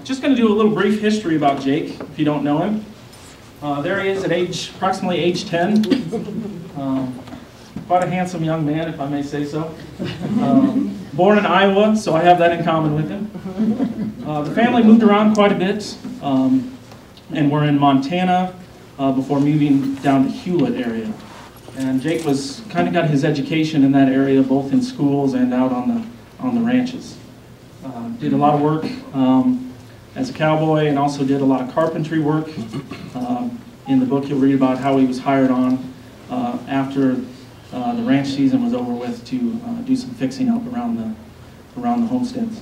Just going to do a little brief history about Jake, if you don't know him. There he is at approximately age 10. Quite a handsome young man, if I may say so. Born in Iowa, so I have that in common with him. The family moved around quite a bit, and were in Montana before moving down to Hewlett area. And Jake was kind of got his education in that area, both in schools and out on the ranches. Did a lot of work as a cowboy, and also did a lot of carpentry work. In the book, you'll read about how he was hired on after the ranch season was over with to do some fixing up around the homesteads.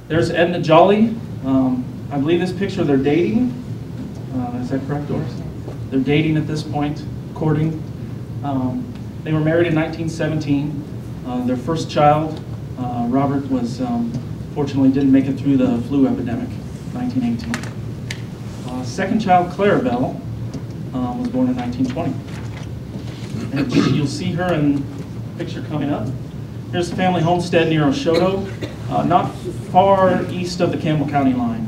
There's Edna Jolly. I believe this picture they're dating. Is that correct, Doris? They're dating at this point, courting. They were married in 1917. Their first child, Robert, was fortunately didn't make it through the flu epidemic, 1918. Second child, Clarabelle, was born in 1920. And you'll see her in the picture coming up. Here's the family homestead near Oshoto, not far east of the Campbell County line.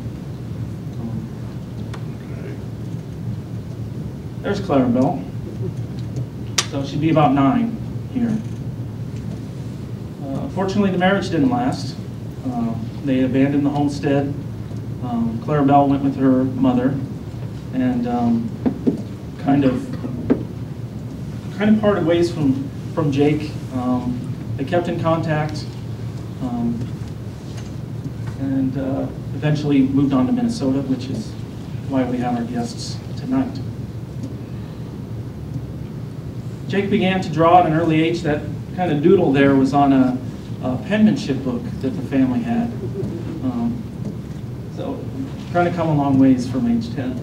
There's Clarabelle. So she'd be about 9 here. Fortunately, the marriage didn't last. They abandoned the homestead. Clarabelle went with her mother, and kind of parted ways from Jake. They kept in contact, and eventually moved on to Minnesota, which is why we have our guests tonight. Jake began to draw at an early age. That kind of doodle there was on a penmanship book that the family had. So trying to come a long ways from age 10.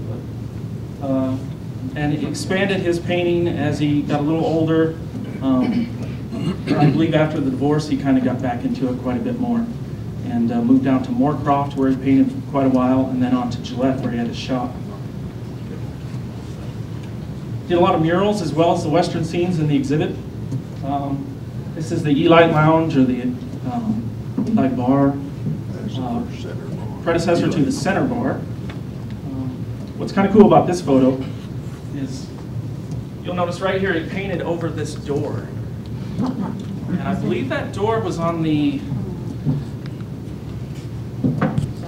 But, and he expanded his painting as he got a little older. I believe after the divorce he kind of got back into it quite a bit more, and moved down to Moorcroft, where he painted for quite a while, and then on to Gillette, where he had his shop. Did a lot of murals as well as the Western scenes in the exhibit. This is the Eli Lounge, or the Eli Bar, predecessor to the Center Bar. What's kind of cool about this photo is you'll notice right here he painted over this door. And I believe that door was on the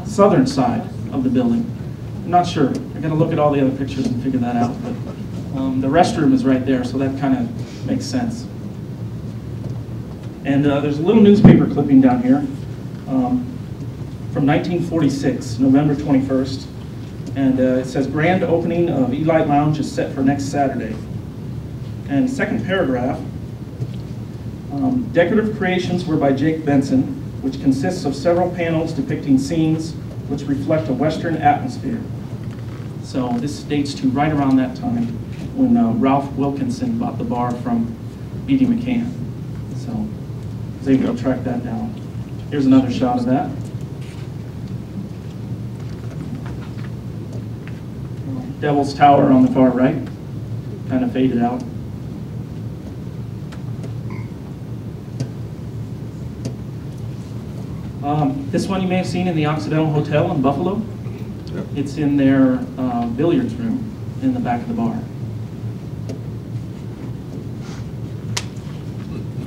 southern side of the building. I'm not sure. I got to look at all the other pictures and figure that out. But the restroom is right there, so that kind of makes sense. And there's a little newspaper clipping down here from 1946, November 21st. And it says, "Grand opening of Eli Lounge is set for next Saturday." And second paragraph, decorative creations were by Jake Benson, which consists of several panels depicting scenes which reflect a Western atmosphere. So this dates to right around that time when Ralph Wilkinson bought the bar from B.D. McCann. So I was able to track that down. Here's another shot of that. Devil's Tower on the far right, kind of faded out. This one you may have seen in the Occidental Hotel in Buffalo. Yep. It's in their billiards room in the back of the bar.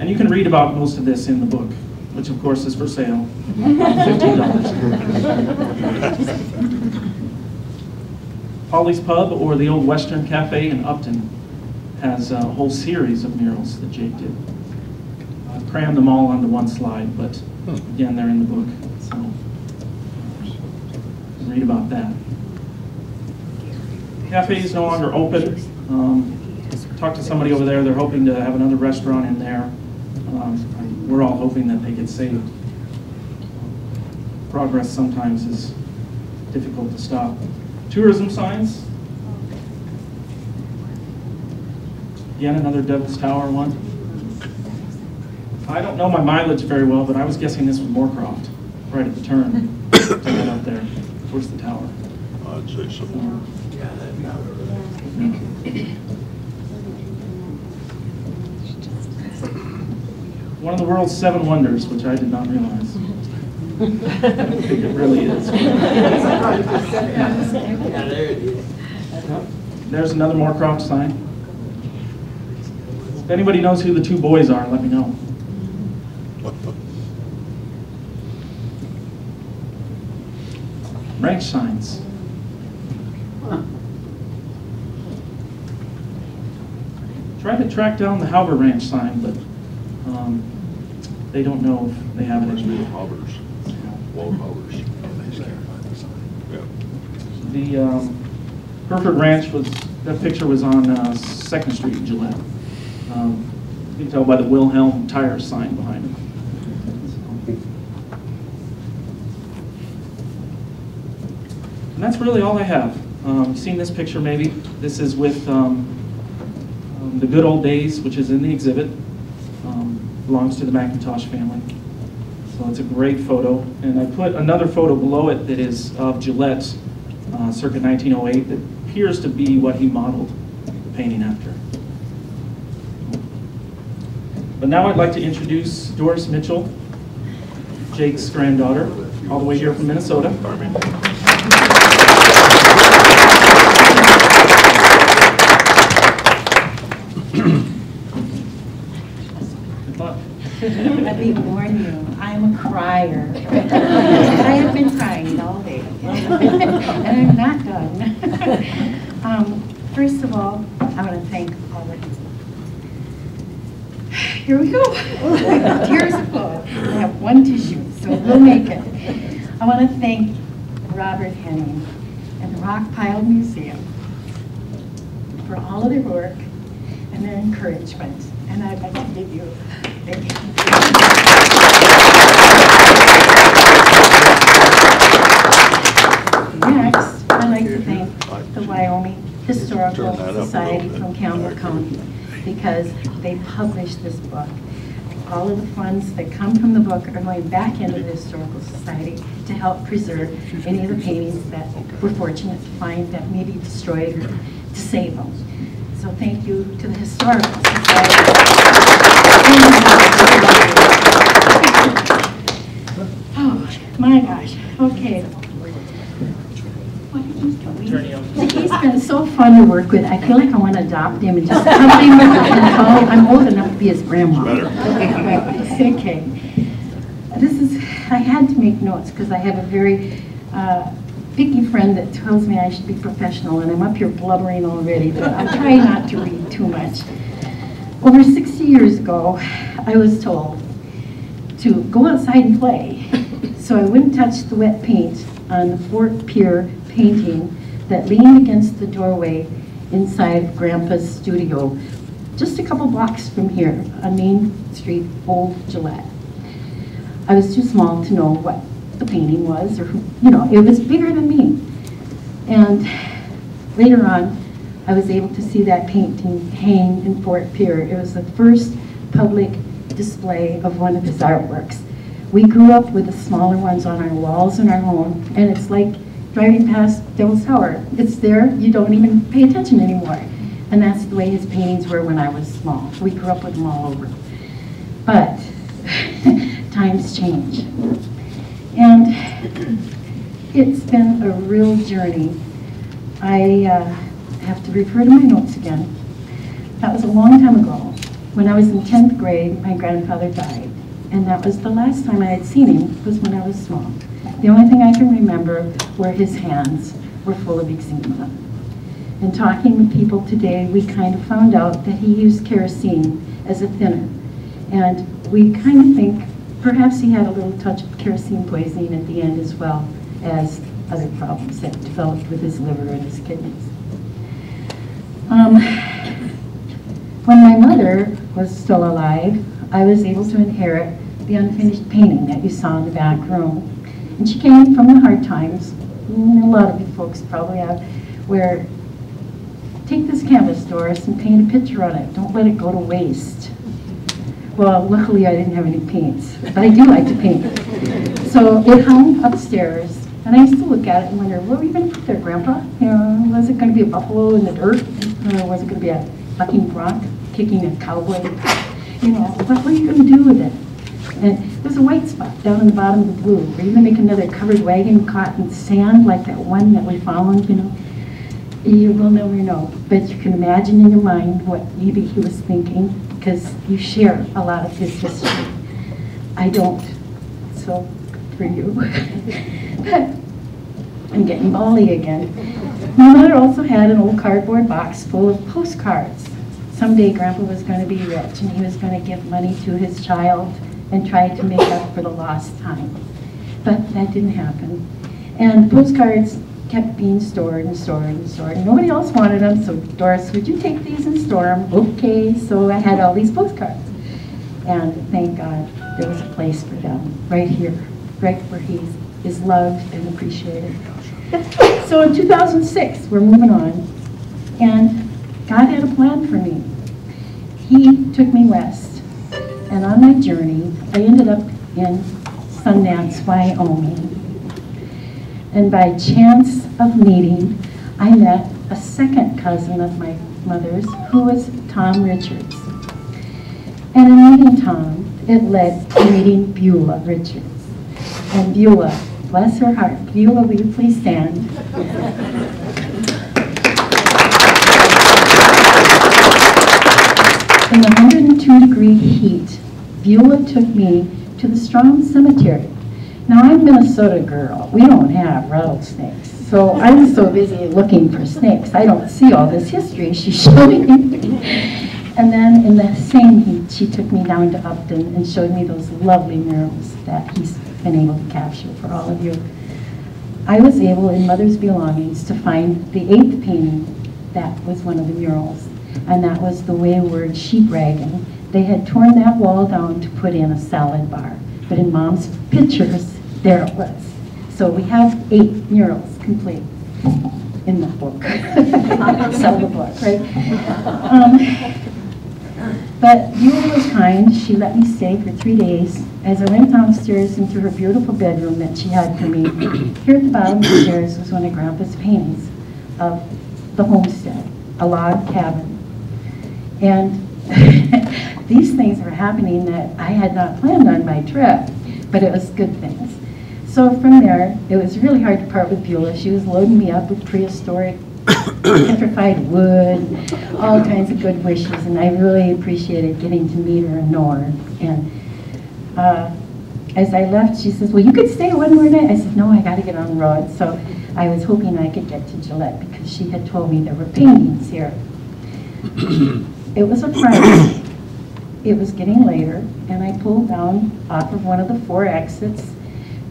And you can read about most of this in the book, which of course is for sale, $15. Polly's Pub, or the Old Western Cafe in Upton, has a whole series of murals that Jake did. I crammed them all onto one slide, but again, they're in the book, so read about that. The cafe is no longer open. Talked to somebody over there. They're hoping to have another restaurant in there. We're all hoping that they get saved. Progress sometimes is difficult to stop. Tourism signs. Again, another Devil's Tower one. I don't know my mileage very well, but I was guessing this was Moorcroft, right at the turn to get up there towards the tower. I'd say so. One of the world's 7 wonders, which I did not realize. don't think it really is. Yeah, there it is. There's another Moorcroft sign. If anybody knows who the two boys are, let me know. Ranch signs. Tried to track down the Halber Ranch sign, but they don't know if they have it anymore. The Hereford Ranch that picture was on 2nd Street in Gillette. You can tell by the Wilhelm Tire sign behind it. And that's really all I have. You've seen this picture maybe. This is with the Good Old Days, which is in the exhibit. Belongs to the McIntosh family. So it's a great photo. And I put another photo below it that is of Gillette, circa 1908, that appears to be what he modeled the painting after. But now I'd like to introduce Doris Mitchell, Jake's granddaughter, all the way here from Minnesota. Let me warn you, I'm a crier. I have been crying all day, and I'm not done. First of all, I want to thank all of you. Here we go. Tears flow. I have one tissue, so we'll make it. I want to thank Robert Henning and the Rockpile Museum for all of their work and their encouragement. And I'd like to give you thank you. Next, I'd like to thank the Wyoming Historical Society from Campbell County because they published this book. All of the funds that come from the book are going back into the Historical Society to help preserve any of the paintings that we're fortunate to find that may be destroyed or to save them. So thank you to the Historical Society. Oh my gosh, okay. What are you doing? He's been so fun to work with. I feel like I want to adopt him and just come in with him. I'm old enough to be his grandma. Okay. I had to make notes because I have a very picky friend that tells me I should be professional, and I'm up here blubbering already, but I'm trying not to read too much. Over 60 years ago, I was told to go outside and play, so I wouldn't touch the wet paint on the Fort Pier painting that leaned against the doorway inside Grandpa's studio, just a couple blocks from here on Main Street, Old Gillette. I was too small to know what the painting was, or who, it was bigger than me. And later on, I was able to see that painting hang in Fort Pier. It was the first public display of one of his artworks. We grew up with the smaller ones on our walls in our home, and it's like driving past Devil's Tower. It's there, you don't even pay attention anymore. And that's the way his paintings were when I was small. We grew up with them all over. But times change. And it's been a real journey. I have to refer to my notes again. That was a long time ago. When I was in 10th grade, my grandfather died. And that was the last time I had seen him, was when I was small. The only thing I can remember were his hands were full of eczema. In talking with people today, we kind of found out that he used kerosene as a thinner. And we kind of think perhaps he had a little touch of kerosene poisoning at the end, as well as other problems that developed with his liver and his kidneys. When my mother was still alive, I was able to inherit the unfinished painting that you saw in the back room. And she came from the hard times, and a lot of you folks probably have, where take this canvas, Doris, and paint a picture on it. Don't let it go to waste. Well, luckily I didn't have any paints, but I do like to paint. So it hung upstairs, and I used to look at it and wonder, what were you going to put there, Grandpa? Was it going to be a buffalo in the dirt? Or was it going to be a bucking bronc kicking a cowboy? What were you going to do with it? And there's a white spot down in the bottom of the blue. Are you going to make another covered wagon caught in sand like that one that we found, you know? You will never know. But you can imagine in your mind what maybe he was thinking, because you share a lot of his history. I don't. So, for you. But I'm getting bally again. My mother also had an old cardboard box full of postcards. Someday Grandpa was going to be rich and he was going to give money to his child and try to make up for the lost time. But that didn't happen. And postcards kept being stored and stored and stored. And nobody else wanted them, so Doris, would you take these and store them? Okay, so I had all these postcards. And thank God there was a place for them right here, right where he is loved and appreciated. So in 2006, we're moving on, and God had a plan for me. He took me west, and on my journey, I ended up in Sundance, Wyoming. And by chance of meeting, I met a second cousin of my mother's, who was Tom Richards. And in meeting Tom, it led to meeting Beulah Richards. And Beulah, bless her heart, Beulah, will you please stand? In the 102-degree heat, Beulah took me to the Strom Cemetery. Now, I'm a Minnesota girl. We don't have rattlesnakes. So I'm so busy looking for snakes, I don't see all this history she's showing me. And then in the same heat, she took me down to Upton and showed me those lovely murals that he's been able to capture for all of you. I was able, in Mother's Belongings, to find the 8th painting that was one of the murals, and that was the Wayward Sheep Wagon. They had torn that wall down to put in a salad bar, but in Mom's pictures, there it was. So we have 8 murals complete in the book. Sell the book, right? But Beulah was kind. She let me stay for 3 days. As I went downstairs into her beautiful bedroom that she had for me, here at the bottom of the stairs was one of Grandpa's paintings of the homestead, a log cabin. And these things were happening that I had not planned on my trip, but it was good things. So from there, it was really hard to part with Beulah. She was loading me up with prehistoric petrified wood, all kinds of good wishes, and I really appreciated getting to meet her and know her. And as I left, she says, well, you could stay one more night. I said, no, I got to get on the road. So I was hoping I could get to Gillette because she had told me there were paintings here. It was a Friday. It was getting later, and I pulled down off of one of the 4 exits,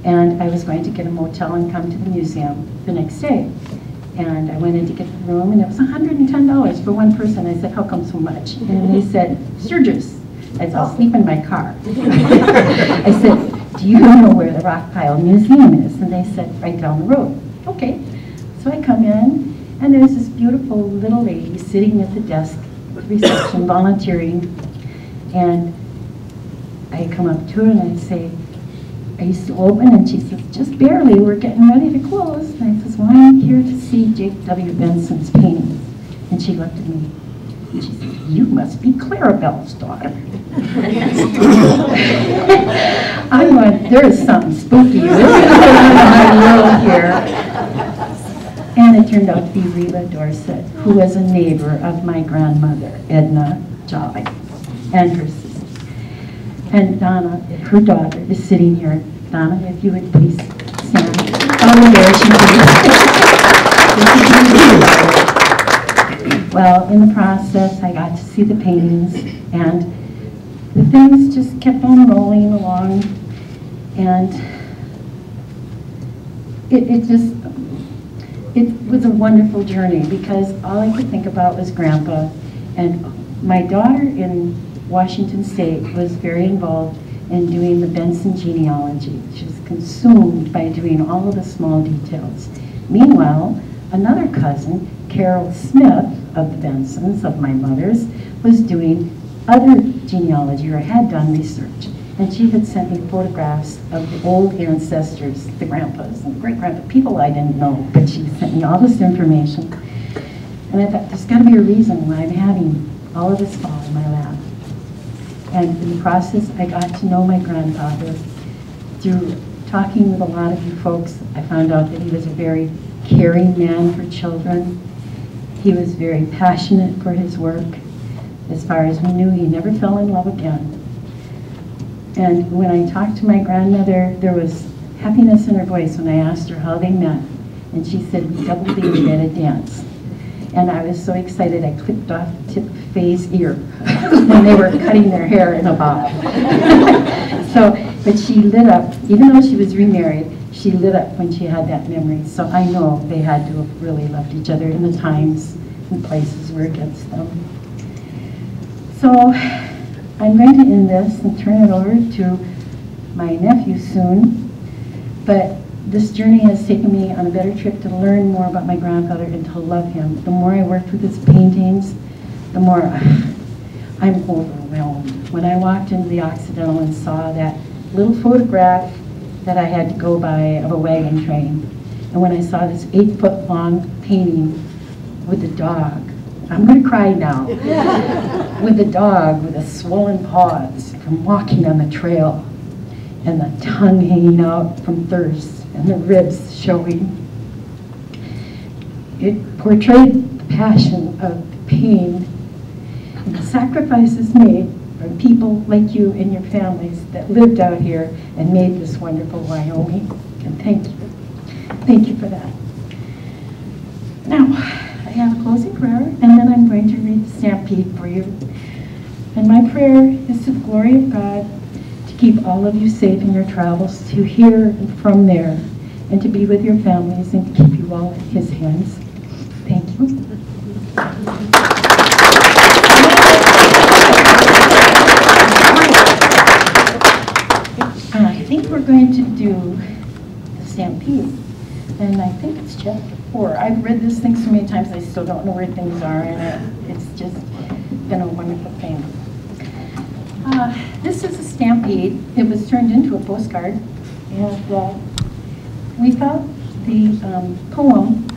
and I was going to get a motel and come to the museum the next day. And I went in to get the room, and it was $110 for one person. I said, how come so much? And they said, Sturgis. I said, I'll sleep in my car. I said, do you know where the Rockpile Museum is? And they said, right down the road. Okay. So I come in, and there's this beautiful little lady sitting at the desk at the reception, volunteering. And I come up to her, and I say, are you still open? And she says, just barely, we're getting ready to close. And I says, well, I'm here to see Jake W. Benson's paintings. And she looked at me, and she said, you must be Clarabelle's daughter. I went, there is something spooky really going on in my world here. And it turned out to be Reba Dorset, who was a neighbor of my grandmother, Edna Jolly, and her sister. And Donna, her daughter, is sitting here. Donna, if you would please stand. Oh, there she is. Well, in the process, I got to see the paintings, and the things just kept on rolling along, and it was a wonderful journey because all I could think about was Grandpa. And my daughter in Washington State was very involved in doing the Benson genealogy. She was consumed by doing all of the small details. Meanwhile, another cousin, Carol Smith of the Bensons, of my mother's, was doing other genealogy or had done research. And she had sent me photographs of the old ancestors, the grandpas and great-grandpa, people I didn't know, but she sent me all this information. And I thought, there's got to be a reason why I'm having all of this fall in my lap. And in the process, I got to know my grandfather. Through talking with a lot of you folks, I found out that he was a very caring man for children. He was very passionate for his work. As far as we knew, he never fell in love again. And when I talked to my grandmother, there was happiness in her voice when I asked her how they met. And she said, we double dated at a dance. And I was so excited, I clipped off the tip of Faye's ear when they were cutting their hair in a bob. But she lit up, even though she was remarried, she lit up when she had that memory. So I know they had to have really loved each other in the times and places were against them. So I'm going to end this and turn it over to my nephew soon. But this journey has taken me on a better trip to learn more about my grandfather and to love him. The more I worked with his paintings, the more I'm overwhelmed. When I walked into the Occidental and saw that little photograph that I had to go by of a wagon train, and when I saw this 8-foot long painting with the dog, I'm going to cry now, with the dog with the swollen paws from walking on the trail, and the tongue hanging out from thirst, and the ribs showing. It portrayed the passion of the pain and the sacrifices made from people like you and your families that lived out here and made this wonderful Wyoming. And thank you. Thank you for that. Now, I have a closing prayer, and then I'm going to read the stampede for you. And my prayer is to the glory of God, keep all of you safe in your travels to here and from there, and to be with your families and to keep you all in his hands. Thank you. I think we're going to do the stampede, and I think it's chapter 4. I've read this thing so many times I still don't know where things are, and it's just been a wonderful thing. This is a stampede. It was turned into a postcard, and we felt the poem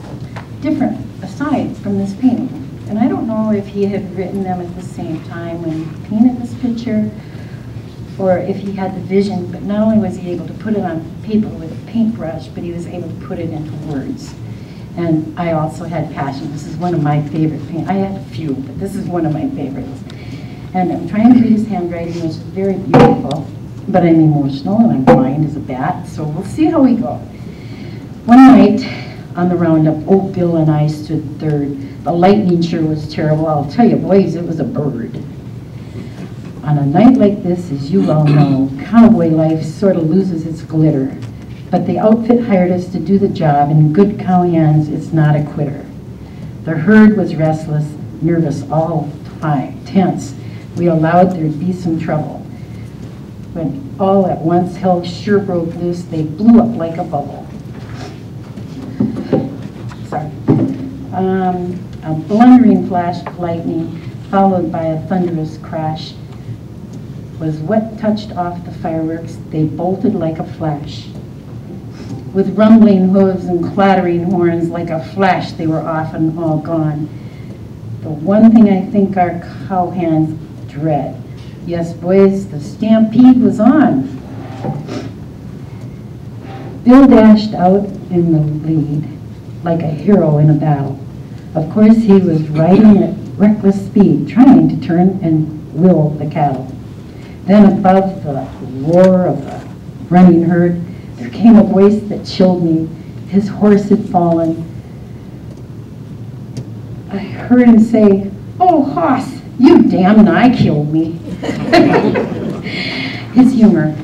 different aside from this painting. And I don't know if he had written them at the same time when he painted this picture, or if he had the vision, but not only was he able to put it on paper with a paintbrush, but he was able to put it into words. And I also had passion. This is one of my favorite paintings. I had a few, but this is one of my favorites. And I'm trying to read his handwriting, which is very beautiful, but I'm emotional and I'm blind as a bat, so we'll see how we go. One night on the roundup, Old Bill and I stood third. The lightning sure was terrible. I'll tell you, boys, it was a bird. On a night like this, as you all know, cowboy life sort of loses its glitter. But the outfit hired us to do the job, and in good cow hands, it's not a quitter. The herd was restless, nervous, all tense. We allowed there'd be some trouble. When all at once hell sure broke loose, they blew up like a bubble. Sorry. A blundering flash of lightning, followed by a thunderous crash, was what touched off the fireworks. They bolted like a flash. With rumbling hooves and clattering horns, like a flash, they were off and all gone. The one thing I think our cow hands dread. Yes, boys, the stampede was on. Bill dashed out in the lead like a hero in a battle. Of course, he was riding at reckless speed, trying to turn and will the cattle. Then above the roar of the running herd, there came a voice that chilled me. His horse had fallen. I heard him say, "Oh, hoss, you damn nigh killed me." His humor,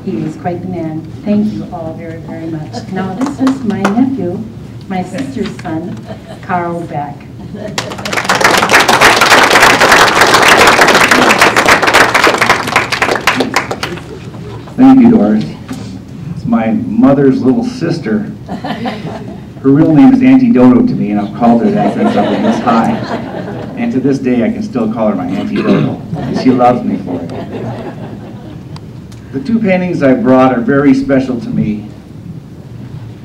he was quite the man. Thank you all very, very much. Now this is my nephew, my sister's son, Carl Beck. Thank you, Doris. It's my mother's little sister. Her real name is Auntie Dodo to me, and I've called her that since I was this high. And to this day, I can still call her my Auntie Dodo. She loves me for it. The two paintings I brought are very special to me.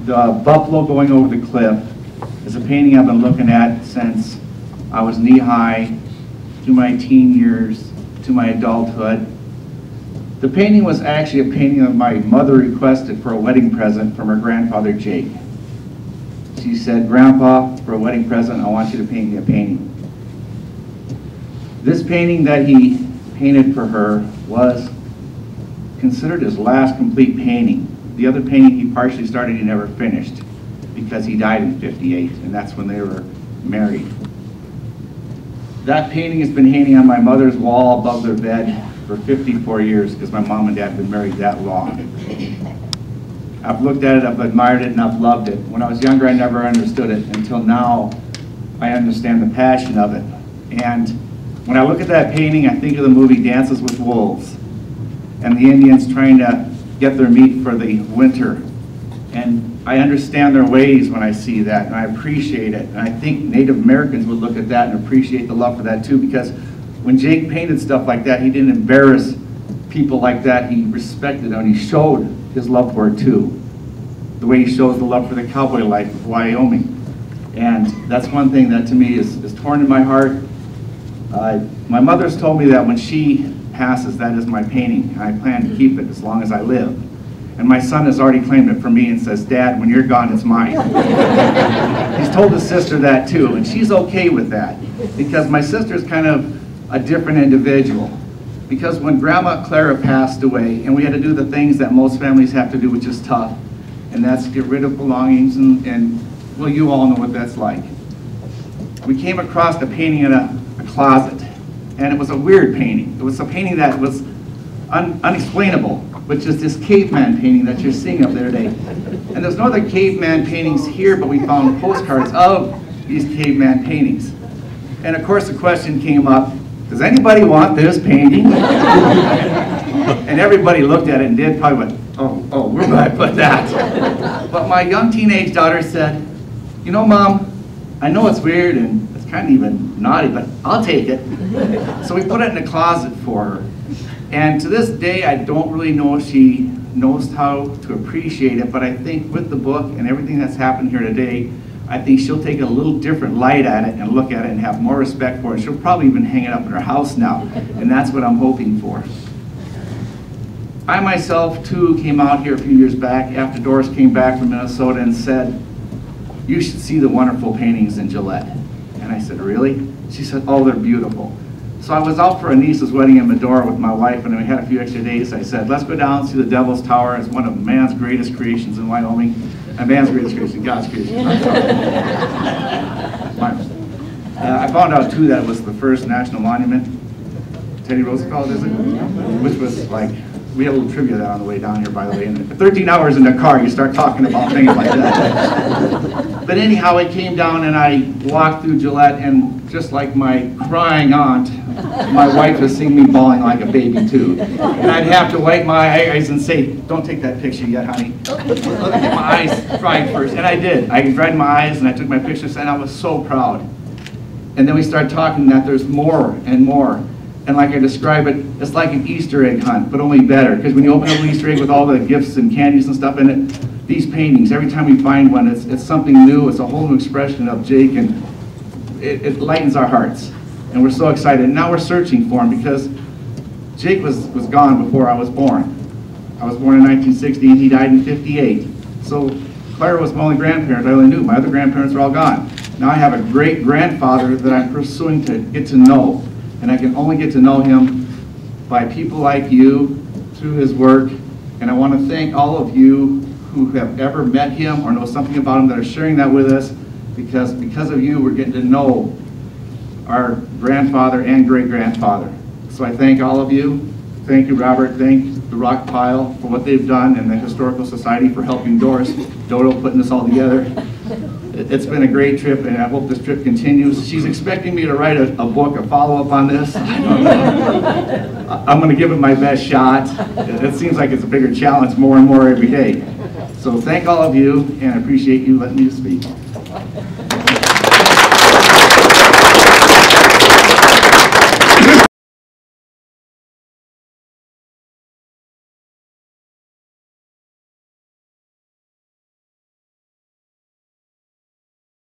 The buffalo going over the cliff is a painting I've been looking at since I was knee-high, through my teen years, to my adulthood. The painting was actually a painting that my mother requested for a wedding present from her grandfather, Jake. She said, "Grandpa, for a wedding present, I want you to paint me a painting." This painting that he painted for her was considered his last complete painting. The other painting he partially started, he never finished because he died in '58, and that's when they were married. That painting has been hanging on my mother's wall above their bed for 54 years because my mom and dad have been married that long. I've looked at it, I've admired it, and I've loved it. When I was younger, I never understood it. Until now, I understand the passion of it. And when I look at that painting, I think of the movie Dances with Wolves and the Indians trying to get their meat for the winter. And I understand their ways when I see that, and I appreciate it. And I think Native Americans would look at that and appreciate the love for that too, because when Jake painted stuff like that, he didn't embarrass people like that. He respected them, and he showed his love for it too. The way he shows the love for the cowboy life of Wyoming. And that's one thing that to me is torn in my heart. My mother's told me that when she passes, that is my painting, and I plan to keep it as long as I live. And my son has already claimed it for me and says, "Dad, when you're gone, it's mine." He's told his sister that too, and she's okay with that, because my sister's kind of a different individual. Because when Grandma Clara passed away, and we had to do the things that most families have to do, which is tough, and that's get rid of belongings, and well, you all know what that's like. We came across a painting in a closet, and it was a weird painting. It was a painting that was unexplainable, which is this caveman painting that you're seeing up there today. And there's no other caveman paintings here, but we found postcards of these caveman paintings. And of course the question came up, does anybody want this painting? And everybody looked at it and did probably went, oh, where would I put that? But my young teenage daughter said, "You know, Mom, I know it's weird and it's kind of even naughty, but I'll take it." So we put it in the closet for her. And to this day, I don't really know if she knows how to appreciate it, but I think with the book and everything that's happened here today, I think she'll take a little different light at it and look at it and have more respect for it. She'll probably even hang it up in her house now, and that's what I'm hoping for. I myself, too, came out here a few years back after Doris came back from Minnesota and said, "You should see the wonderful paintings in Gillette." And I said, "Really?" She said, "Oh, they're beautiful." So I was out for a niece's wedding in Medora with my wife, and we had a few extra days. I said, "Let's go down and see the Devil's Tower. It's one of man's greatest creations in Wyoming." Man's greatest creation, God's creation. I found out too that it was the first national monument. Teddy Roosevelt, is it? Which was like, we had a little trivia that on the way down here, by the way. And 13 hours in the car, you start talking about things like that. But anyhow, I came down and I walked through Gillette, and just like my crying aunt, my wife was seeing me bawling like a baby too. And I'd have to wipe my eyes and say, "Don't take that picture yet, honey. Let me get my eyes dried first." And I did. I dried my eyes and I took my pictures, and I was so proud. And then we started talking that there's more and more. And like I describe it, it's like an Easter egg hunt, but only better. Because when you open up an Easter egg with all the gifts and candies and stuff in it, these paintings, every time we find one, it's something new. It's a whole new expression of Jake, and it lightens our hearts. And we're so excited. And now we're searching for him, because Jake was gone before I was born. I was born in 1960 and he died in '58. So Clara was my only grandparent I only knew. My other grandparents are all gone. Now I have a great grandfather that I'm pursuing to get to know. And I can only get to know him by people like you, through his work. And I want to thank all of you who have ever met him or know something about him that are sharing that with us, because of you we're getting to know our grandfather and great-grandfather. So I thank all of you. Thank you, Robert. Thank the Rockpile for what they've done, and the Historical Society for helping Doris Dodo putting this all together. It's been a great trip, and I hope this trip continues. She's expecting me to write a book, a follow-up on this. I don't know. I'm going to give it my best shot. It seems like it's a bigger challenge more and more every day. So thank all of you, and I appreciate you letting me speak.